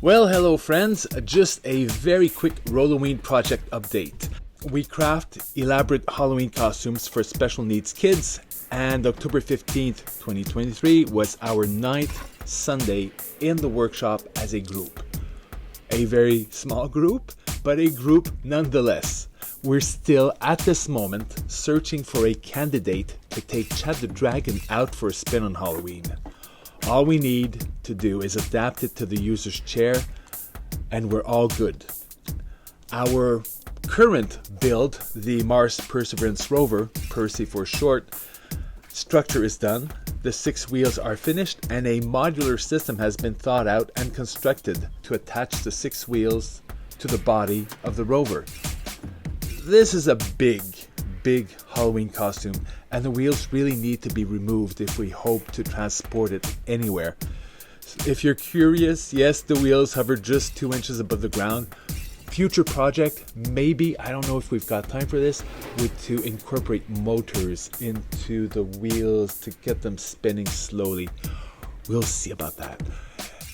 Well, hello friends, just a very quick Rolloween project update. We craft elaborate Halloween costumes for special needs kids, and October 15th, 2023 was our 9th Sunday in the workshop as a group. A very small group, but a group nonetheless. We're still at this moment searching for a candidate to take Chad the Dragon out for a spin on Halloween. All we need to do is adapt it to the user's chair, and we're all good. Our current build, the Mars Perseverance rover, Percy for short, structure is done, the 6 wheels are finished, and a modular system has been thought out and constructed to attach the 6 wheels to the body of the rover. This is a big Halloween costume, and the wheels really need to be removed if we hope to transport it anywhere. If you're curious, yes, the wheels hover just 2 inches above the ground. Future project, maybe, I don't know if we've got time for this, would to incorporate motors into the wheels to get them spinning slowly. We'll see about that.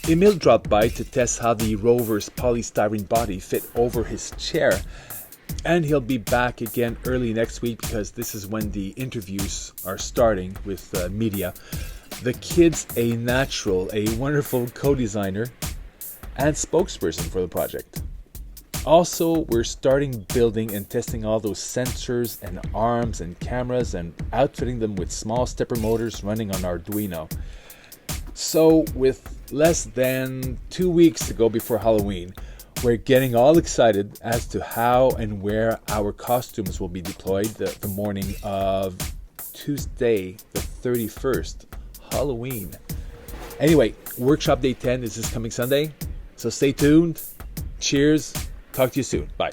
Emil dropped by to test how the rover's polystyrene body fit over his chair. And he'll be back again early next week because this is when the interviews are starting with media. The kid's a natural, a wonderful co-designer and spokesperson for the project. Also, we're starting building and testing all those sensors and arms and cameras and outfitting them with small stepper motors running on Arduino. So with less than 2 weeks to go before Halloween, we're getting all excited as to how and where our costumes will be deployed the morning of Tuesday, the 31st, Halloween. Anyway, Workshop Day 10 is this coming Sunday, so stay tuned. Cheers. Talk to you soon. Bye.